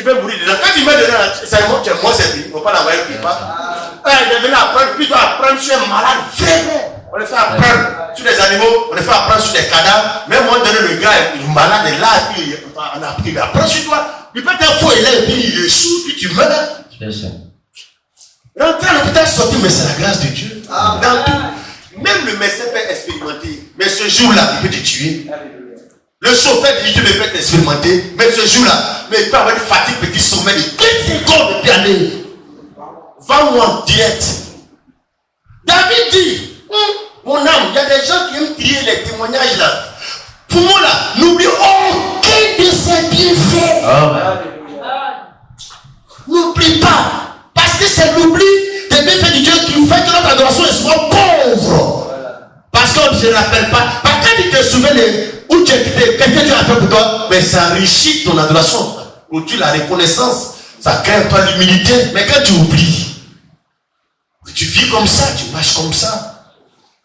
tu peux mourir dedans. Quand tu mets dedans, c'est moi, c'est fini. Il ne faut pas l'envoyer quelque part. Il devait apprendre, puis tu dois apprendre sur un malade vraiment. On les fait apprendre sur des animaux, on les fait apprendre sur des cadavres. Même moi, donner le gars, le malade est là, et puis on a appris, il apprend sur toi. Il peut être un faux élève, puis il est sous, puis tu meurs. Rentrer à l'hôpital, sortir, mais c'est la grâce de Dieu. Dans tout. Même le médecin peut expérimenter, mais ce jour-là, il peut te tuer. Le chauffeur de YouTube peut expérimenter, mais ce jour-là, mais il peut avoir une fatigue, petit sommeil de 15 secondes de pianer. Va-moi en direct. David dit, mon âme, il y a des gens qui aiment crier les témoignages là. Pour moi là, n'oublie aucun de ses bienfaits. N'oublie pas. Parce que c'est l'oubli des bienfaits de Dieu qui fait que notre adoration est souvent pauvre. Parce qu'on ne se rappelle pas. Parce que quand tu te souviens de où tu es, qu'est-ce que tu as fait pour toi, mais ça enrichit ton adoration. Où tu la reconnaissance, ça crée en toi l'humilité. Mais quand tu oublies, tu vis comme ça, tu marches comme ça.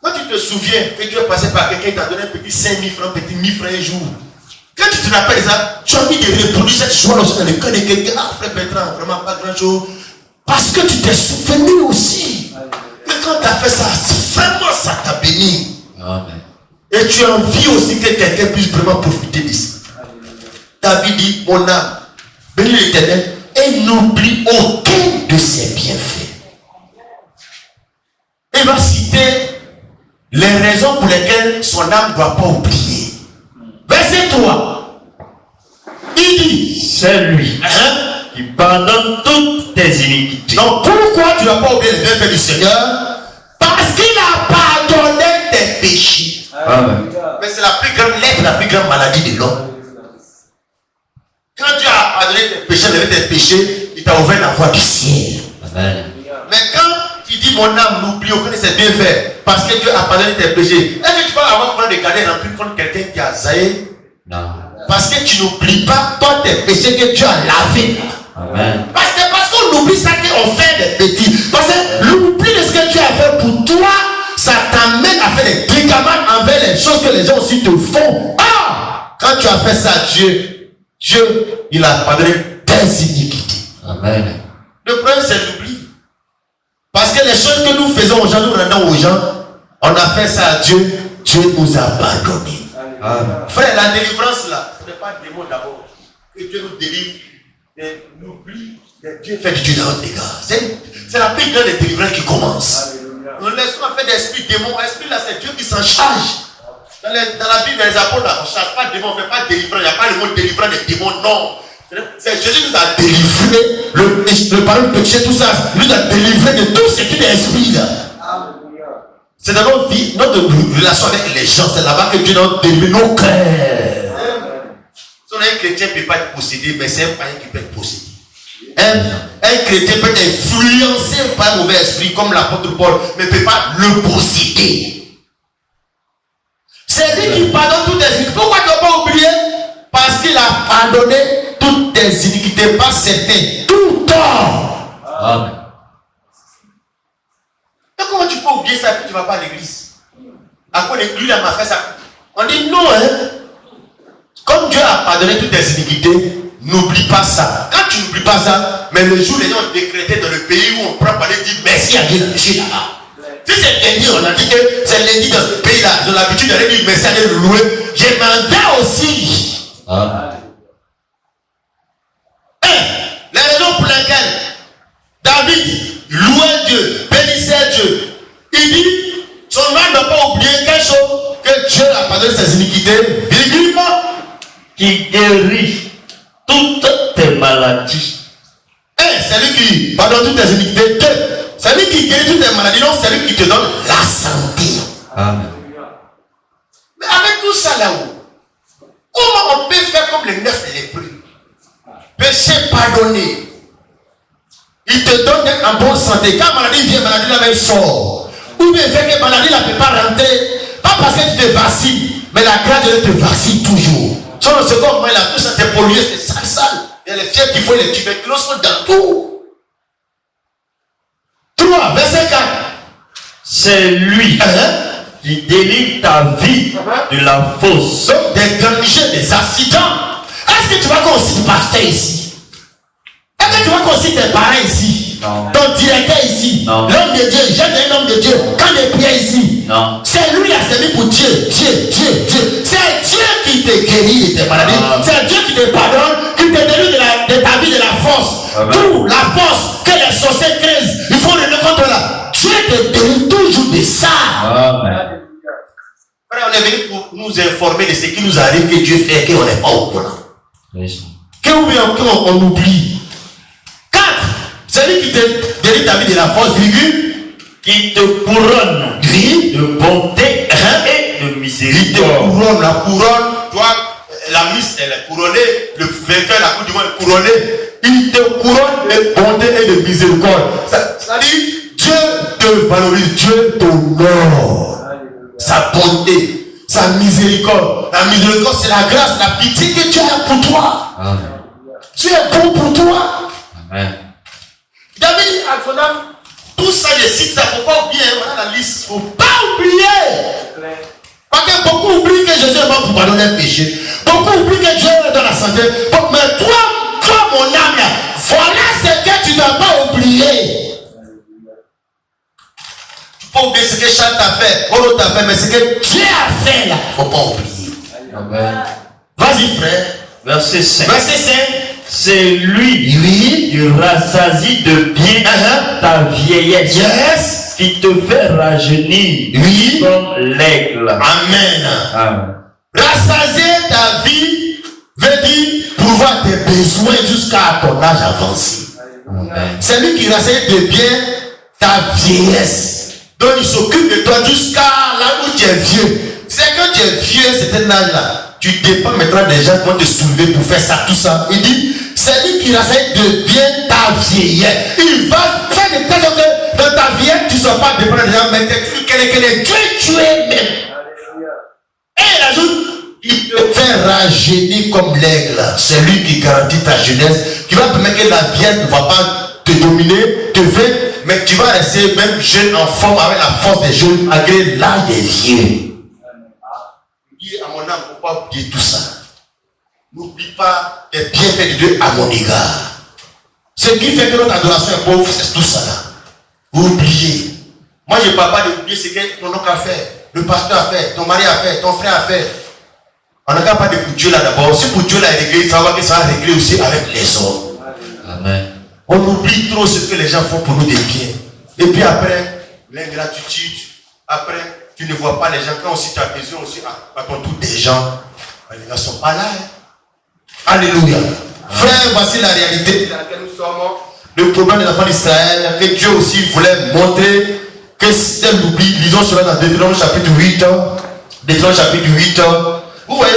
Quand tu te souviens que Dieu est passé par quelqu'un qui t'a donné un petit 5 000 francs, petit 1000 francs un jour. Quand tu te rappelles ça, tu as envie de reproduire cette joie dans le cœur de quelqu'un. Ah, frère Bertrand, vraiment pas grand chose. Parce que tu t'es souvenu aussi. Que quand tu as fait ça, vraiment ça t'a béni. Amen. Et tu as envie aussi que quelqu'un puisse vraiment profiter de ça. David dit, mon âme, bénis l'Éternel et n'oublie aucun de ses bienfaits. Il va citer les raisons pour lesquelles son âme ne doit pas oublier. Verset 3. Il dit, c'est lui qui pardonne toutes tes iniquités. Donc pourquoi tu ne dois pas oublier les bienfaits du Seigneur? Parce qu'il a pardonné tes péchés. Amen. Mais c'est la plus grande lettre, la plus grande maladie de l'homme. Quand Dieu a pardonné tes péchés, il t'a ouvert la voie du ciel. Amen. Mais quand tu dis mon âme n'oublie aucun de ses bienfaits parce que Dieu a pardonné tes péchés, est-ce que tu vas avoir besoin de garder rempli contre quelqu'un qui a zaï? Non. Parce que tu n'oublies pas toi tes péchés que tu as lavés. Amen. Parce qu'on oublie ça qu'on fait des bêtises. Parce que l'oubli de ce que tu as fait pour toi, ça t'amène à faire des brigaments envers les choses que les gens aussi te font. Ah! Quand tu as fait ça, Dieu, il a pardonné tes iniquités. Amen. Le problème, c'est l'oubli. Parce que les choses que nous faisons aux gens, nous rendons aux gens, on a fait ça à Dieu, Dieu nous a pardonné. Frère, la délivrance là, ce n'est pas des mots d'abord. Que Dieu nous délivre de l'oubli des bienfaits de Dieu dans notre égard. C'est la plus grande des délivrances qui commence. Nous laissons faire des esprits démons. L'esprit là, c'est Dieu qui s'en charge. Dans la Bible, les apôtres là, on ne charge pas de démons, on ne fait pas de délivrance. Il n'y a pas le mot délivrant des démons, non. C'est Jésus qui nous a délivré le pardon de péché, tout ça. Il nous a délivré de tout ce qui est esprit là. C'est dans notre vie, notre relation avec les gens, c'est là-bas que Dieu nous délivre nos cœurs. Si on a un chrétien qui ne peut pas être possédé, mais c'est un païen qui peut être possédé. Un chrétien peut être influencé par un mauvais esprit comme l'apôtre Paul, mais ne peut pas le posséder. C'est lui qui pardonne toutes tes iniquités. Pourquoi tu ne dois pas oublier? Parce qu'il a pardonné toutes tes iniquités, pas certaines, tout le temps. Amen. Et comment tu peux oublier ça et tu ne vas pas à l'église? À quoi l'église m'a fait ça? On dit non, hein? Comme Dieu a pardonné toutes tes iniquités, n'oublie pas ça. Quand tu n'oublies pas ça, mais le jour où les gens ont décrété dans le pays où on prend par les dire merci à Dieu là-bas. Si c'est lundi, on a dit que c'est lundi dans ce pays-là, j'ai l'habitude d'aller dire merci à Dieu de le louer. Je m'en vais aussi. Les raisons pour lesquelles David louait Dieu, bénissait Dieu, il dit son âme ne doit pas oublier quelque chose que Dieu a pardonné ses iniquités, virgule, qui guérit toutes tes maladies. C'est lui qui pardonne toutes tes iniquités. C'est lui qui guérit toutes tes maladies. Non, c'est lui qui te donne la santé. Amen. Mais avec tout ça là-haut, comment on peut faire comme les 9 lépreux? Péché pardonné. Il te donne d'être en bonne santé. Quand maladie vient, maladie la même sort. Ou bien fait que maladie ne peut pas rentrer. Pas parce que tu te vaccines, mais la grâce de Dieu te vaccine toujours. Sur le second moment, il a tout ça, c'est pollué, c'est sale. Il y a les fièvres qu'il faut, les tuberculoses sont dans tout. 3, verset 4. C'est lui qui délivre ta vie de la fausse. Donc, des dangers, des accidents. Est-ce que tu vois qu'on cite pasteur ici? tu vois qu'aussi tes parents ici, ton directeur ici, l'homme de Dieu, j'aime un homme de Dieu, quand il prie ici, c'est lui qui a servi pour Dieu. C'est Dieu qui te guérit de tes maladies. C'est Dieu qui te pardonne, qui te délivre de ta vie de la force. Tout la force que les sorciers créent, il faut le contre là. Dieu te délivre toujours de ça. Amen. On est venu pour nous informer de ce qui nous arrive, que Dieu fait, qu'on n'est pas au courant. Qu'on oublie. 4. Celui qui te délivre ta vie de la force, virgule, qui te couronne de bonté et de miséricorde. Il te couronne, la couronne, toi, la Miss, elle est couronnée, le vainqueur, la coupe du monde est couronné. Il te couronne de bonté et de miséricorde. Ça dit, Dieu te valorise, Dieu t'honore. Sa bonté, sa miséricorde. La miséricorde, c'est la grâce, la pitié que Dieu a pour toi. Amen. Dieu est bon pour toi. Amen. David dit à son âme, tout ça, je cite ça, il ne faut pas oublier, voilà la liste, il ne faut pas oublier. Parce que beaucoup oublient que Jésus est mort pour pardonner le péché. Beaucoup oublient que Dieu est dans la santé. Mais toi, mon âme, voilà ce que tu ne dois pas oublier. Tu peux oublier ce que Charles t'a fait, Olo t'a fait, mais ce que Dieu a fait là, il ne faut pas oublier. Amen. Vas-y, frère. Verset 5. Verset 5. C'est lui qui rassasie de bien ta vieillesse. Yes. Qui te fait rajeunir comme l'aigle. Amen. Amen. Rassasier ta vie veut dire pouvoir tes besoins jusqu'à ton âge avancé. C'est lui qui rassasie de bien ta vieillesse. Donc il s'occupe de toi jusqu'à là où tu es vieux. C'est quand tu es vieux, c'est un âge là. Tu dépends maintenant des gens qui vont te soulever pour faire ça, tout ça. Il dit, c'est lui qui rassasie de bien ta vieillesse. Il va faire de telle sorte que dans ta vieillesse, tu ne sois pas dépendant des gens, mais quel est Dieu, tu es même. Et il ajoute, il te fait rajeunir comme l'aigle. C'est lui qui garantit ta jeunesse, qui va permettre que la vieillesse ne va pas te dominer, te faire, mais tu vas rester même jeune en forme avec la force des jeunes, malgré l'âge des vieux. Dis à mon âme, il ne faut pas oublier tout ça. N'oublie pas les bienfaits de Dieu à mon égard. Ce qui fait que notre adoration est pauvre, c'est tout ça là. Oubliez. Moi, je ne parle pas d'oublier ce que ton oncle a fait, le pasteur a fait, ton mari a fait, ton frère a fait. On n'a qu'à parler pour Dieu là d'abord. Si pour Dieu là est réglé, ça va que ça va régler aussi avec les hommes. Amen. On oublie trop ce que les gens font pour nous des biens. Et puis après, l'ingratitude. Après, tu ne vois pas les gens. Quand aussi tu as besoin aussi à ton tour des gens, les gens ne sont pas là. Hein. Alléluia. Frère, voici la réalité dans laquelle nous sommes. Le problème des enfants d'Israël, que Dieu aussi voulait montrer que c'était l'oubli. Lisons cela dans Deutéronome chapitre 8. Deutéronome chapitre 8. Vous voyez,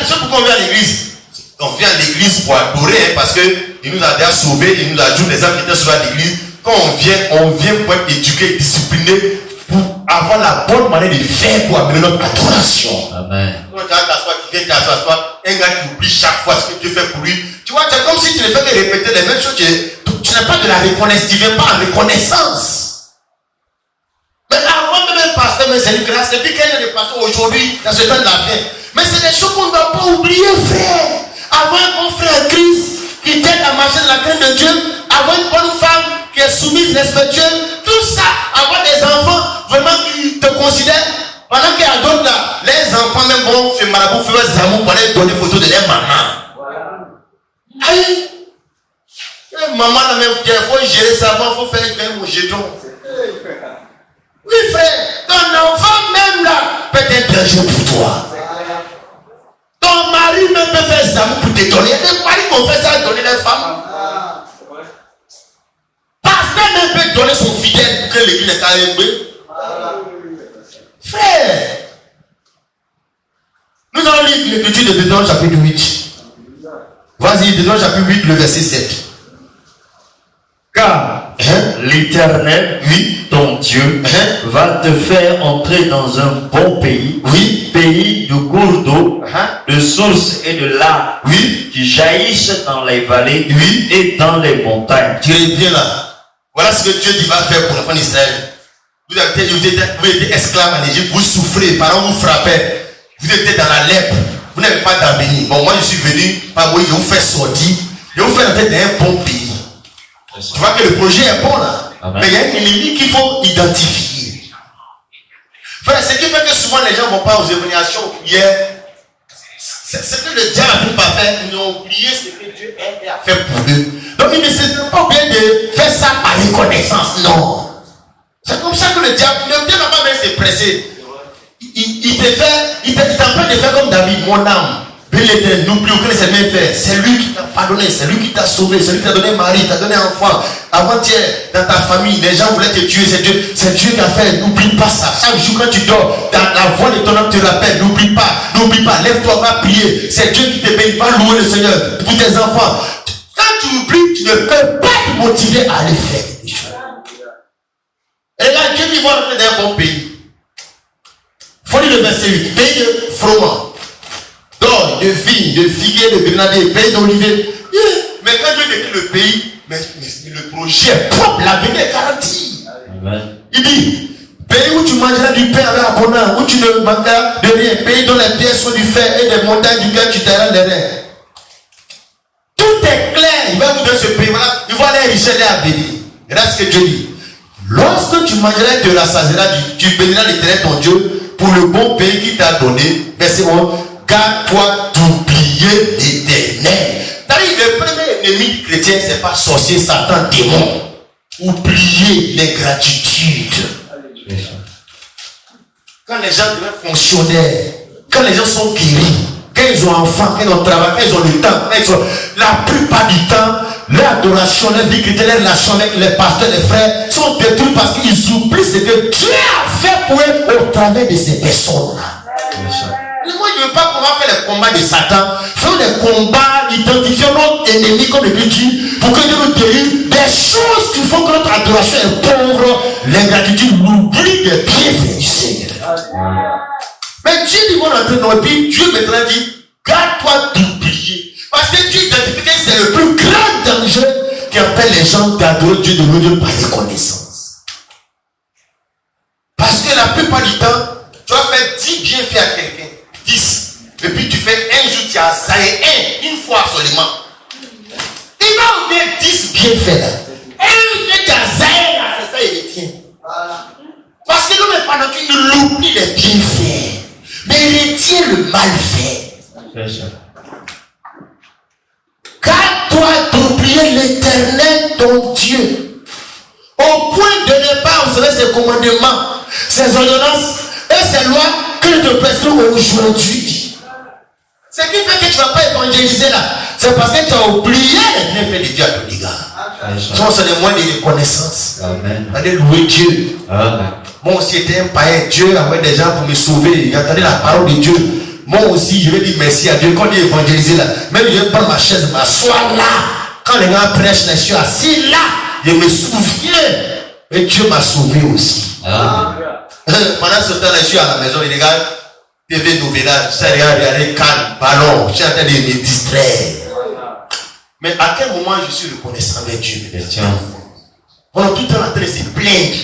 c'est pourquoi on vient à l'église. On vient à l'église pour adorer, hein, parce qu'il nous a déjà sauvés, il nous a dit les âmes qui étaient sur l'église. Quand on vient pour être éduqué, discipliné, pour avoir la bonne manière de faire pour amener notre adoration. Amen. Quand tu vas t'asseoir, tu viens t'asseoir, un gars qui oublie chaque fois ce que Dieu fait pour lui. Tu vois, c'est comme si tu ne fais que répéter les mêmes choses. Tu n'as pas de la reconnaissance, tu ne viens pas en reconnaissance. Mais avant même un pasteur, mais c'est une grâce. Et puis qu'il y a des pasteurs aujourd'hui, dans ce temps de la fin. Mais c'est des choses qu'on ne doit pas oublier, frère. Avoir un bon frère en Christ qui t'aide à marcher dans la crainte de Dieu, avoir une bonne femme qui est soumise, respectueuse, tout ça, avoir des enfants vraiment qui te considèrent, pendant qu'il y a d'autres là, les enfants même vont faire marabout, faire des amours pour aller donner photos de leur maman. Aïe! Maman, là même, il faut gérer ça, il faut faire même mon jeton. Oui, frère, ton enfant même là peut être danger pour toi. Ton mari même peut faire ça pour te donner. Il y a des maris qui ont fait ça à donner les femmes. Pasteur même peut donner son fidèle pour que l'église n'est pas réglée. Frère, nous allons lire l'écriture de Deutéronome chapitre 8. Vas-y, Deutéronome chapitre 8, le verset 7. Car l'Éternel, ton Dieu, va te faire entrer dans un bon pays, pays de cours d'eau, de sources et de lacs, qui jaillissent dans les vallées et dans les montagnes. Tu es bien là. Voilà ce que Dieu dit va faire pour l'enfant d'Israël. Vous étiez esclaves en Égypte, vous souffrez, les parents vous frappaient, vous étiez dans la lèpre, vous n'avez pas d'avenir. Bon, moi je suis venu, par moi, je vous fais sortir, je vous fais entrer dans un bon pays. Tu vois que le projet est bon là. Amen. Mais il y a un ennemi qu'il faut identifier. Enfin, ce qui fait que souvent les gens ne vont pas aux évaluations, aux prières. C'est ce que le diable a fait pas faire. Ils ont oublié ce que Dieu a fait pour eux. Donc il ne s'est pas oublié de faire ça par reconnaissance. Non. C'est comme ça que le diable n'a pas même se presser. Il t'empêche de faire comme David, mon âme. N'oublie aucun de ses méfaits. C'est lui qui t'a pardonné, c'est lui qui t'a sauvé, c'est lui qui t'a donné mari, t'a donné enfant. Avant-hier, dans ta famille, les gens voulaient te tuer, c'est Dieu qui a fait. N'oublie pas ça. Chaque jour quand tu dors, la voix de ton âme te rappelle. N'oublie pas, lève-toi, va prier. C'est Dieu qui te bénit, va louer le Seigneur pour tes enfants. Quand tu oublies, tu ne peux pas te motiver à aller faire des choses. Et là, Dieu dit, voilà, on est dans un bon pays. Faut lire le verset 8. Pays de froment, d'or, de vigne, de figuier, de grenadier, pays d'olivier. Mais quand Dieu décrit le pays, mais le projet est propre, l'avenir est garanti. Amen. Il dit, pays où tu mangeras du pain avec abondance, où tu ne mangeras de rien, pays dont les pierres sont du fer et des montagnes duquel tu tailleras les reins. Tout est clair. Il va vous donner ce pays. Voilà, il voit les richesses à venir. Regarde ce que Dieu dit. Lorsque tu mangeras de la sageras, tu béniras l'Éternel ton Dieu pour le bon pays qu'il t'a donné. Verset 1. Garde-toi d'oublier l'Éternel. Le premier ennemi du chrétien, c'est pas sorcier, Satan, démon. Oublier l'ingratitude. Quand les gens deviennent fonctionnaires, quand les gens sont guéris, quand ils ont enfants, quand ils ont travail, quand ils ont le temps, la plupart du temps, leur adoration, leur vie chrétienne, leur relation avec les pasteurs, les frères, sont détruits parce qu'ils oublient ce que Dieu a fait pour eux au travers de ces personnes-là. Moi, je ne veux pas qu'on va faire les combats de Satan. Faisons des combats, identifions notre ennemi, comme le Bible dit, pour que Dieu nous délivre des choses qui font que notre adoration est pauvre, l'ingratitude, l'oubli des bienfaits du Seigneur. Mais Dieu dit, dans notre vie, Dieu maintenant dit, garde-toi d'oublier. Parce que Dieu identifie que c'est le plus grand danger qui appelle les gens d'adorer Dieu, de louer Dieu par reconnaissance. Parce que la plupart du temps, tu vas faire 10 bienfaits à quelqu'un. 10. Et puis tu fais un jour, tu as zaï une fois seulement. Il va oublier 10 bienfaits là. Un jour, tu as zaï là, c'est ça, il les tient. Parce que l'homme est pas naturel, il oublie les bienfaits. Mais il retient le mal fait. Garde-toi d'oublier l'Éternel ton Dieu. Au point de ne pas observer ses commandements, ses ordonnances et ses lois que je te prescris aujourd'hui. Ce qui fait que tu ne vas pas évangéliser là, c'est parce que tu as oublié les bienfaits de Dieu à ton égard. Ça, c'est des moyens de reconnaissance. Amen. Allez louer Dieu. Amen. Moi aussi, j'étais un païen. Dieu a envoyé des gens pour me sauver. J'entendais la parole de Dieu. Moi aussi, je vais dire merci à Dieu. Quand il est évangélisé là, même je vais prendre ma chaise, m'asseoir là. Quand les gens prêchent, je suis assis là. Je me souviens. Et Dieu m'a sauvé aussi. Amen. Pendant ce temps-là, je suis à la maison, il regarde TV Nouvela, je regarde Cannes, ballon, je suis en train de me distraire. Mais à quel moment je suis reconnaissant avec Dieu? On a tout le temps en train de se plaindre.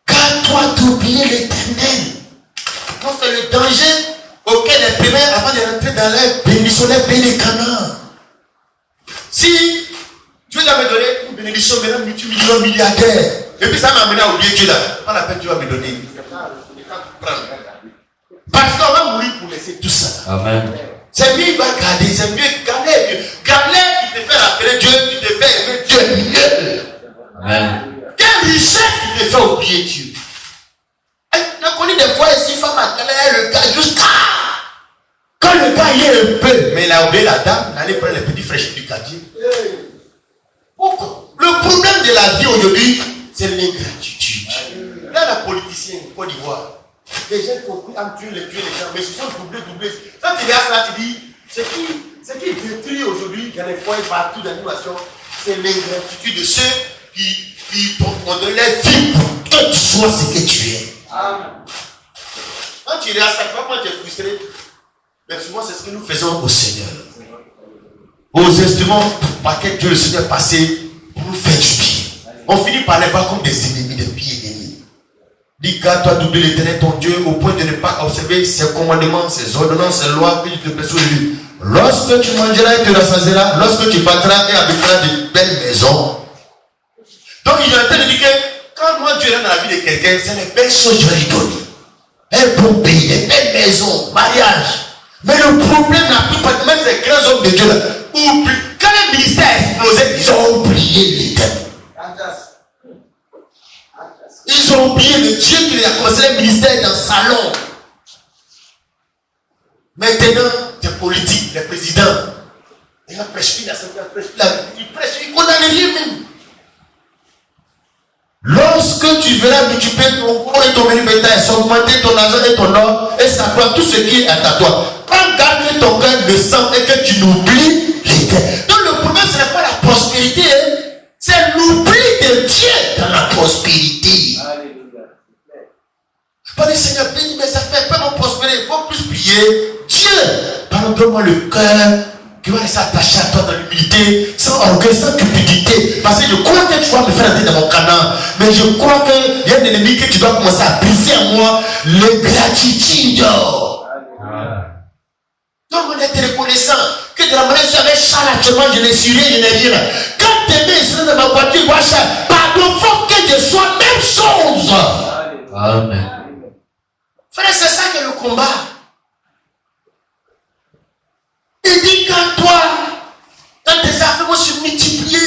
Garde-toi d'oublier l'Éternel. Donc c'est le danger auquel les premiers, avant de rentrer dans l'air, bénissons les pays de Canaan. Si Dieu doit me donner une bénédiction, maintenant multimillions milliardaires. Et puis ça m'a amené à oublier Dieu là. Pas la peine, Dieu va me donner. Parce qu'on va mourir pour laisser tout ça. Amen. C'est mieux, il va garder. C'est mieux garder Dieu. Garder qui te fait appeler Dieu, qui te fait aimer Dieu mieux. Amen. Quelle richesse qui te fait oublier Dieu. On a connu des fois ici, femme a calé le gars jusqu'à. Quand le gars y est un peu, mais il a oublié la dame, il allait prendre les petits fraîchis du quartier. Le problème de la vie aujourd'hui, c'est l'ingratitude. Là, la politicienne, Côte d'Ivoire, les gens compris à tuer les gens, mais ils sont doublés. Quand tu regardes ça, tu dis, ce qui détruit aujourd'hui, il y a des foyers partout d'animation, c'est l'ingratitude de ceux qui ont donné leur vie pour que tu sois ce que tu es. Quand tu regardes ça, tu vas pas être frustré. Mais souvent, c'est ce que nous faisons au Seigneur. Aux instruments par lesquels Dieu le Seigneur passé pour nous faire du bien. On finit par les voir comme des ennemis, des pieds ennemis. Dis, garde-toi d'oublier l'Éternel ton Dieu au point de ne pas observer ses commandements, ses ordonnances, ses lois que je te prescris aujourd'hui. lorsque tu mangeras et te rassasieras, lorsque tu battras et habiteras de belles maisons. Donc il est en train de dire que quand moi Dieu est dans la vie de quelqu'un, c'est les belles choses que je vais lui donner. Un bon pays, des belles maisons, mariage. Mais le problème, la plupart même ces grands hommes de Dieu, là, quand le ministère a explosé, ils ont oublié l'éternel. Ils ont oublié le Dieu qui a commencé le ministère dans le salon. Maintenant, les politiques, les présidents, ils ne prêchent plus l'assemblée, ils prêchent, ils condamnent rien même. Lorsque tu verras multiplier ton corps et ton bénéfice, s'augmenter ton argent et ton or, et ça prend tout ce qui est à toi. Prends garde que ton cœur ne sent et que tu n'oublies l'éternel. Donc le problème, ce n'est pas la prospérité, hein? C'est l'oubli de Dieu dans la prospérité. Je pas dire Seigneur, bénis, mais ça fait pas mon prospérer. Il faut plus prier Dieu. Pardonne-moi le cœur qui va s'attacher à toi dans l'humilité, sans orgueil, sans cupidité. Parce que je crois que tu vas me faire entrer dans mon canon. Mais je crois qu'il y a un ennemi que tu dois commencer à briser en moi, l'ingratitude. Donc on est reconnaissant que de la manière que j'avais Charles actuellement, je n'ai su rien, je n'ai rien. Quand tes mains sont dans ma voiture, moi Charles, pardon, faut que je sois même chose. Amen. Frère, c'est ça que le combat. Il dit quand toi, quand tes affaires vont se multiplier,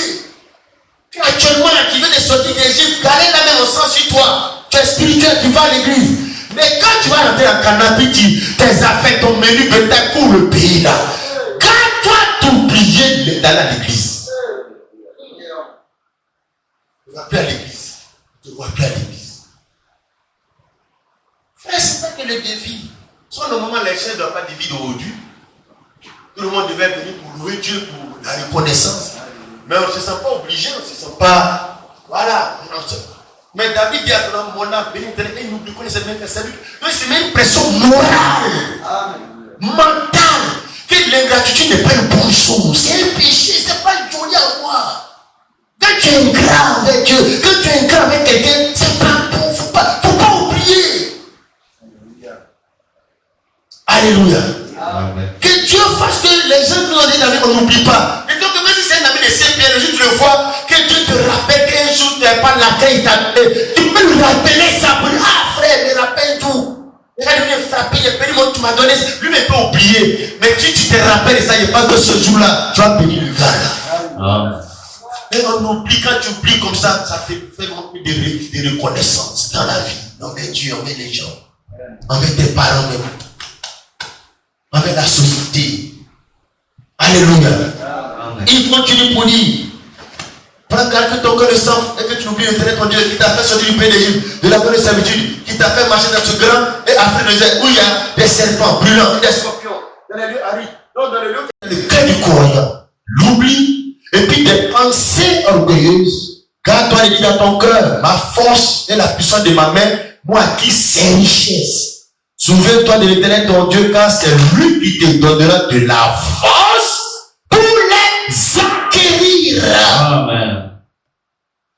actuellement tu viens de sortir d'Égypte, garder la main au sang sur toi, tu es spirituel, tu vas à l'église. Mais quand tu vas rentrer en Canada, tes affaires, ton menu, peut-être court le pays là. Quand toi t'oublies d'aller à l'église, tu ne vas plus à l'église. Tu ne vas plus à l'église. Frère, c'est ça que le défi. Soit normalement les gens ne doivent pas défier d'aujourd'hui. Tout le monde devait venir pour louer Dieu, pour la reconnaissance. Mais on ne se sent pas obligé, on ne se sent pas. Voilà. Mais David dit à son homme, mon âme, béni, il n'oublie pas cette même personne. Donc c'est même une pression morale, mentale, que l'ingratitude n'est pas une bonne chose. C'est un péché, ce n'est pas joli à voir. Quand tu es ingrat avec Dieu, quand tu es ingrat avec quelqu'un, c'est pas bon, faut pas oublier. Alléluia. Amen. Que Dieu fasse que les gens nous ont dit d'amis, on n'oublie pas. Et donc, même si c'est un ami de Saint-Pierre, le jour tu le vois, que Dieu te rappelle qu'un jour tu n'es pas laquelle il t'a fait. Tu peux lui rappeler ça pour dire, ah frère, me rappelle tout. Il va venir frapper, il a béni, moi tu m'as donné. Lui ne peut oublier. Mais si tu te rappelles ça, il passe de ce jour-là, tu vas bénir le gars là. Et on oublie, quand tu oublies comme ça te fait manquer de reconnaissance dans la vie. Envers Dieu, envers les gens, envers tes parents même. Avec la société. Alléluia. Amen. Il continue pour dire, prends garde que ton cœur ne s'enfle et que tu oublies l'éternel ton Dieu qui t'a fait sortir du pays d'Égypte, de la bonne servitude, qui t'a fait marcher dans ce grand et afrique désert où il y a des serpents brûlants et des scorpions, dans les lieux arides, donc dans les lieux le cœur du croyant, l'oubli, et puis des pensées orgueilleuses. Garde-toi et dis dans ton cœur, ma force et la puissance de ma main, moi qui sais richesse. Souviens-toi de l'éternel ton Dieu, car c'est lui qui te donnera de la force pour les acquérir. Amen.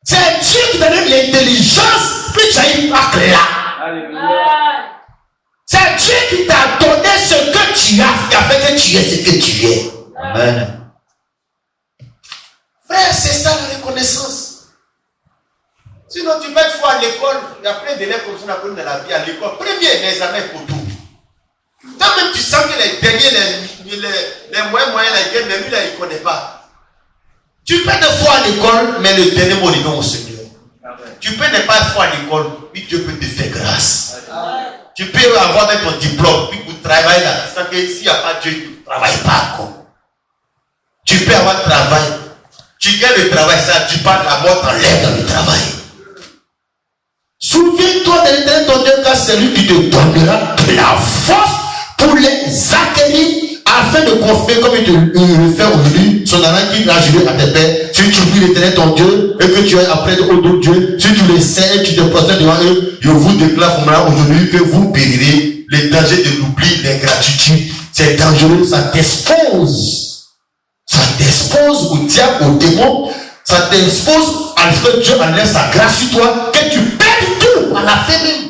C'est Dieu qui te donne l'intelligence, puis tu as une marque là. Alléluia. C'est Dieu qui t'a donné ce que tu as, qui a fait que tu es ce que tu es. Amen. Frère, c'est ça la reconnaissance. Sinon, tu peux être fois à l'école, il y a plein d'élèves comme ça qu'on apprend dans la vie à l'école. Premier, les examens pour tout. Toi-même, tu sens que les derniers, les moyens, les guerres, mais lui, là, il ne connaît pas. Tu peux être fois à l'école, mais le dernier mot est non au Seigneur. Tu peux ne pas être fois à l'école, puis Dieu peut te faire grâce. Tu peux avoir même ton diplôme, puis vous travaillez là. Tu sens que s'il n'y a pas Dieu, tu ne travailles pas. Tu peux avoir travail. Tu gagnes le travail, ça, tu parles la mort, t'enlèves dans le travail. Souviens-toi de l'éternel ton Dieu, car c'est lui qui te donnera de la force pour les acquérir, afin de confirmer comme il te le fait aujourd'hui, son allant qui l'a juré à tes pères. Si tu pries l'éternel ton Dieu, et que tu es après d'autres dieux, si tu les sais et tu te prosternes devant eux, je vous déclare aujourd'hui que vous périrez. Les dangers de l'oubli, l'ingratitude, c'est dangereux, ça t'expose. Ça t'expose au diable, au démon. Ça t'expose à ce que Dieu enlève sa grâce sur toi, que tu perds tout à la fin même.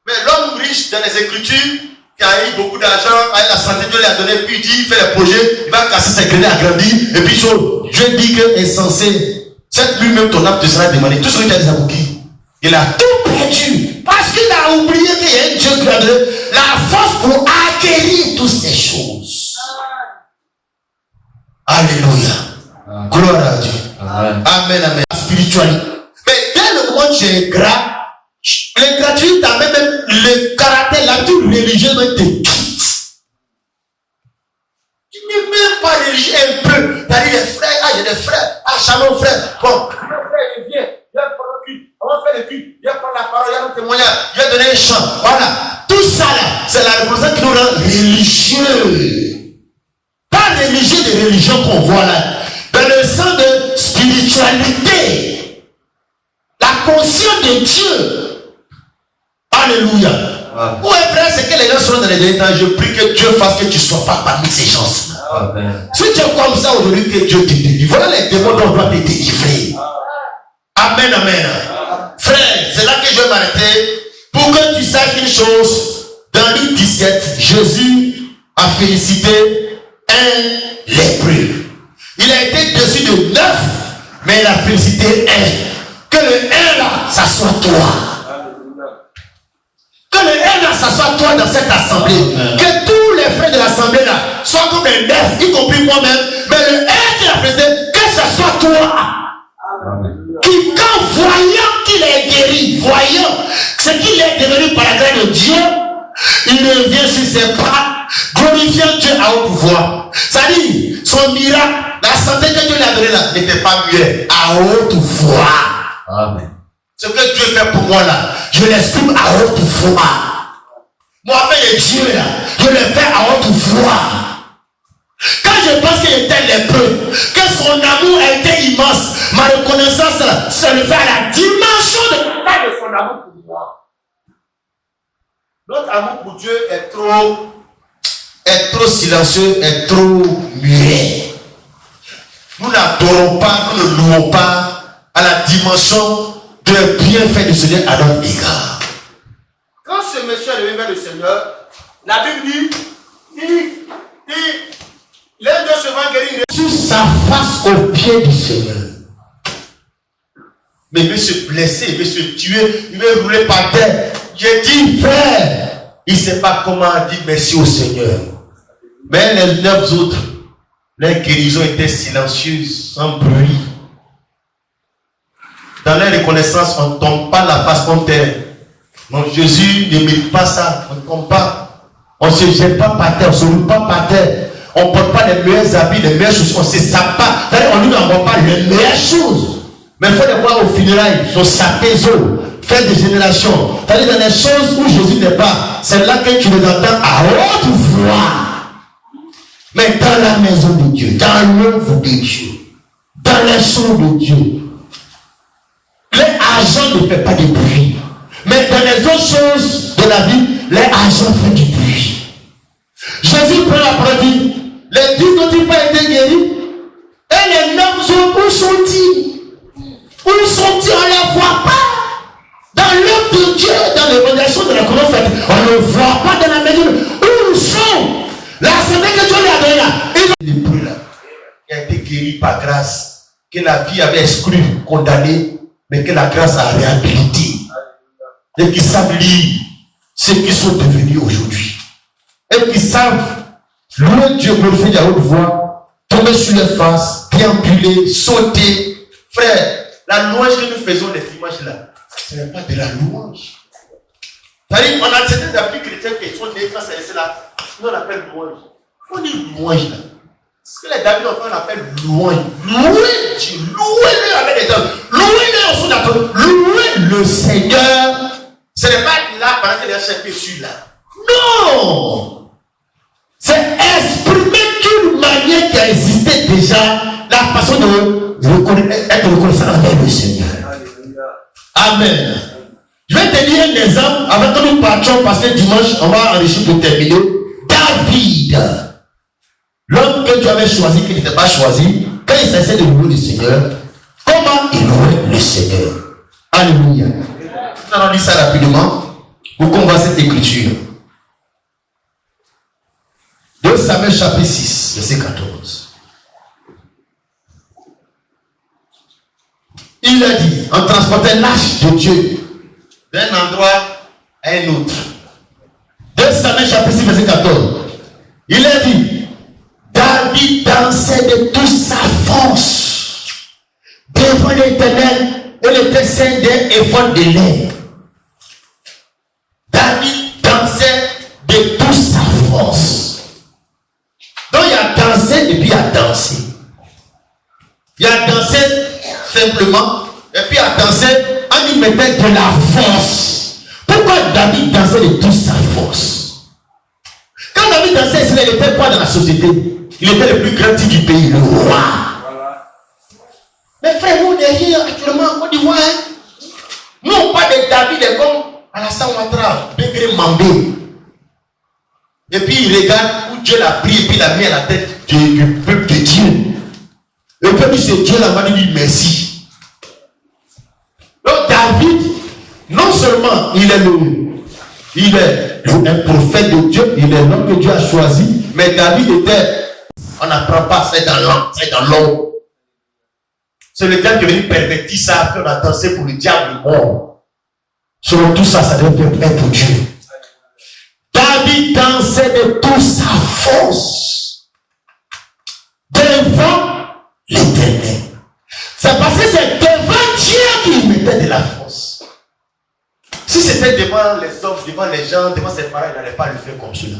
Mais l'homme riche dans les Écritures, qui a eu beaucoup d'argent, avec la santé, Dieu lui a donné, puis il dit, il fait les projets, il va casser ses greniers, agrandir, et puis Dieu dit qu'il est censé, cette lui-même ton âme te sera demandé. Tout ce que tu as dit pour qui? Il a tout perdu, parce qu'il a oublié qu'il y a un Dieu qui lui a donné la force pour acquérir toutes ces choses. Alléluia. Gloire à Dieu. Amen, amen. Spiritualité. Mais dès le moment où tu es gras, l'ingratitude t'amène même le caractère, l'habitude religieuse te quitte. Tu n'es même pas religieux un peu. Tu as dit les frères, j'ai des frères, shalom frère. Bon, le frère il vient, viens prendre le culte, on va faire le culte, viens prendre la parole, viens nous témoignage, viens donner un chant. Voilà. Tout ça là, c'est la reconnaissance qui nous rend religieux. Pas religieux de religion qu'on voit là. Dans le sens de spiritualité. La conscience de Dieu. Alléluia. Où est frère, c'est que les gens sont dans les derniers temps. Je prie que Dieu fasse que tu ne sois pas parmi ces gens-là. Si tu es comme ça aujourd'hui, que Dieu te délivre. Voilà les démons dont on doit te délivrer. Amen, amen. Frère, c'est là que je vais m'arrêter. Pour que tu saches une chose. Dans Luc 17, Jésus a félicité un lépreux. Il a été dessus de 9, mais il a félicité un. Que le 1 là, ça soit toi. Que le 1 là, ça soit toi dans cette assemblée. Que tous les frères de l'assemblée là soient comme les 9, y compris moi-même. Mais le 1 qui a félicité, que ce soit toi. Qui, quand voyant qu'il est guéri, voyant ce qu'il est devenu par la grâce de Dieu, il revient sur ses pas, glorifiant Dieu à haute voix. C'est-à-dire, son miracle, la santé que Dieu lui a donnée là, n'était pas mieux, à haute voix. Amen. Ce que Dieu fait pour moi là, je l'exprime à haute voix. Moi, avec les dieux là, je le fais à haute voix. Quand je pense qu'il était lépreux, que son amour a été immense, ma reconnaissance là, se le fait à la dimension de son amour pour moi. Notre amour pour Dieu est trop silencieux, est trop muet. Nous n'adorons pas, nous ne louons pas à la dimension de bienfait du Seigneur à notre égard. Quand ce monsieur est venu vers le Seigneur, la Bible dit, les deux se vont guérir sur sa face au pied du Seigneur. Mais il veut se blesser, il veut se tuer, il veut rouler par terre. J'ai dit, frère, il ne sait pas comment dire merci au Seigneur. Mais les 9 autres, les guérisons étaient silencieuses, sans bruit. Dans la reconnaissance, on ne tombe pas la face contre terre. Donc Jésus ne mérite pas ça. On ne tombe pas. On ne se jette pas par terre, on ne se roule pas par terre. On ne porte pas les meilleurs habits, les meilleures choses. On ne se sape pas. On ne lui envoie pas les meilleures choses. Mais il faut les voir au funérailles. Ils sont sapés, faire des générations. C'est-à-dire dans les choses où Jésus n'est pas, c'est là que tu les entends à haute voix. Mais dans la maison de Dieu, dans l'œuvre de Dieu, dans les choses de Dieu, les agents ne font pas de bruit. Mais dans les autres choses de la vie, les agents font du bruit. Jésus prend la parole, dit, les 10 n'ont-ils pas été guéris? Et les 9 autres, où sont-ils? Où sont-ils? On ne les voit pas. Dans l'œuvre de Dieu, dans l'évaluation de la colonne faite, on ne voit pas dans la maison. Où sont? La semaine que Dieu lui a donné là, ils ont là, qui a été guéri par grâce, que la vie avait exclu, condamné, mais que la grâce a réhabilité. Et qui savent lire ce qu'ils sont devenus aujourd'hui. Et qui savent louer Dieu, glorifier à haute voix, tomber sur les faces, déambuler, sauter. Frère, la louange que nous faisons les dimanches là, ce n'est pas de la louange. C'est-à-dire, on a certains amis chrétiens qui sont nés quand c'est là, nous on appelle louange. On dit louange là. Ce que les David ont fait, on appelle louange. Louer Dieu, louer-le avec les hommes, louer-le au son louer le Seigneur. Ce n'est pas là pendant qu'il y a chaque sur là. Non! C'est exprimer d'une manière qui a existé déjà la façon de être reconnaissant avec le Seigneur. Amen. Je vais te dire un exemple avant que nous partions parce que dimanche on va enrichir pour terminer. David, l'homme que Dieu avait choisi, qui n'était pas choisi, quand il s'agissait de louer le Seigneur, comment il louait le Seigneur? Alléluia. Nous allons lire ça rapidement pour qu'on voit cette écriture. Samuel chapitre 6, verset 14. Il a dit, on transportait l'arche de Dieu d'un endroit à un autre. 2 Samuel chapitre 6, verset 14. Il a dit, David dansait de toute sa force devant l'Éternel et le dessein d'un éphod de lait. David dansait de toute sa force. Donc il a dansé et puis il a dansé. Il a dansé simplement et puis il a dansé en y mettant de la force. Pourquoi David dansait de toute sa force? Quand David dansait, il était quoi dans la société? Il était le plus grand type du pays, le roi. Mais frère, nous derrière actuellement en Côte d'Ivoire, nous on parle de David et comme Alassane Ouattara, Bégré Mambé. Et puis il regarde où Dieu l'a pris et puis il l'a mis à la tête du peuple de Dieu. Le peuple c'est Dieu l'a dit merci. Donc David, non seulement il est un prophète de Dieu, il est l'homme que Dieu a choisi, mais David était, on n'apprend pas, c'est dans l'ombre. C'est le diable qui est venu pervertir ça, après on a dansé pour le diable mort. Selon tout ça, ça devait être pour Dieu. David dansait de toute sa force devant l'Éternel. C'est parce que c'est devant Dieu qu'il mettait de la force. Si c'était devant les hommes, devant les gens, devant ses parents, il n'allait pas le faire comme cela.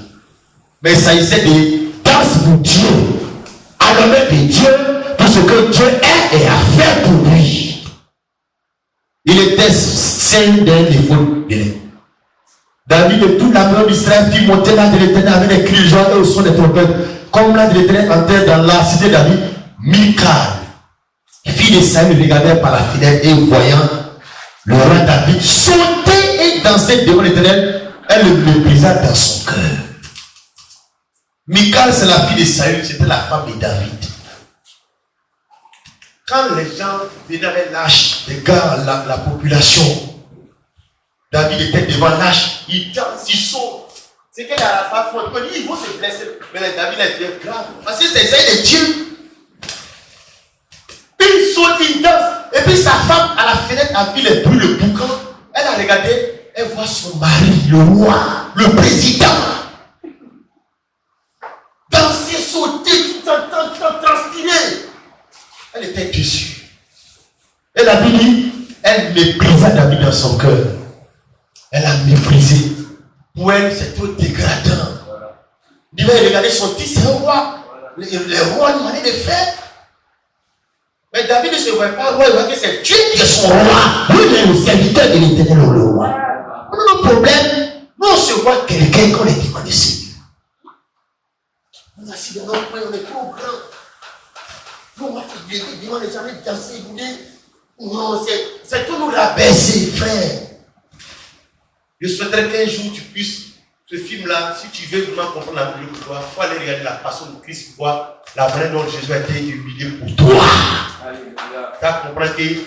Mais il s'agissait de danse pour Dieu, à l'honneur de Dieu, pour ce que Dieu est et a fait pour lui. Il était saint d'un éphod de lait. David et toute la maison d'Israël fit monter l'âne de l'Éternel avec des cris de joie et au son des trompettes. Comme l'âne de l'Éternel entrait dans la cité de David, Michal, fille de Saül, regardait par la fenêtre et voyant le roi David sauter et danser devant l'Éternel, elle le méprisa dans son cœur. Michal, c'est la fille de Saül, c'était la femme de David. Quand les gens venaient avec l'âge, les gars, la population, David était devant l'âge, il danse, il saute. C'est qu'elle a la femme forte, il faut se blesser. Mais David a été grave. Parce que c'est ça de Dieu. Il saute, il danse. Et puis sa femme, à la fenêtre, a vu les bruits, le boucan. Elle a regardé, elle voit son mari, le roi, le président. Danser, sauter, tout en temps, transpirer. Elle était déçue. Et la Bible dit, elle méprisa David dans son cœur. Elle a méprisé. Pour elle, c'est trop dégradant. Il va regarder son fils, c'est un roi. Le roi demandait de faire. Mais David ne se voit pas roi, il voit que c'est Dieu qui est son roi. Lui, il est le serviteur de l'Éternel, le roi. On a un problème. Nous, on se voit quelqu'un qu'on est demandé de Seigneur. On a assis dans notre coin, on est trop grand. Nous, on va te dire, on n'est jamais dansé, non, c'est tout nous rabaisser, frère. Je souhaiterais qu'un jour tu puisses, ce film-là, si tu veux vraiment comprendre la Bible pour toi, il faut aller regarder la passion de Christ pour voir la vraie dont Jésus a été humilié pour toi. Tu as compris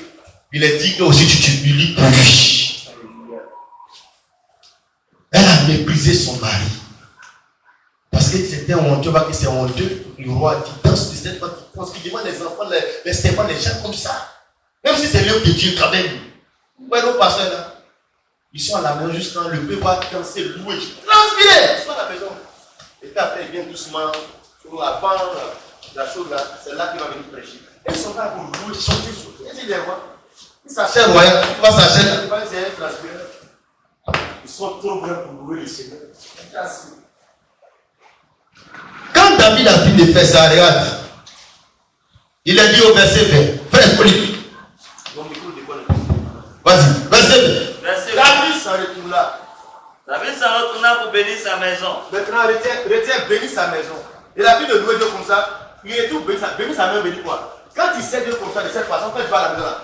qu'il est dit que aussi tu t'humilies pour lui. Elle a méprisé son mari. Parce que c'était honteux, parce que c'est honteux. Le roi qui danse de cette façon, qui pense qu'il demande les enfants, les servants, les gens comme ça. Même si c'est l'œuvre de Dieu quand même. Ouais, nos pasteurs là. Ils sont à la maison juste quand le peuple va danser, louer, transpirer. Ils sont à la maison. Et puis après, il vient doucement. Avant la chose là, c'est là qu'il va venir prêcher. Et ils sont là pour louer, chanter, sauter. Ils les voient. Ils s'achètent royal. Tu vas s'acheter. C'est un transpireur. Ils sont trop grands pour louer le Seigneur. Quand David a fini de faire ça, regarde. Il a dit au verset 20. Frère Paul. Vas-y, verset 20. David s'en retourna. David s'en retourna pour bénir sa maison. Maintenant, retiens bénir sa maison. Il a fait de louer Dieu comme ça. Il est tout bénir sa maison, bénir quoi? Quand il sait Dieu comme ça, de cette façon, quand tu vas à la maison, là,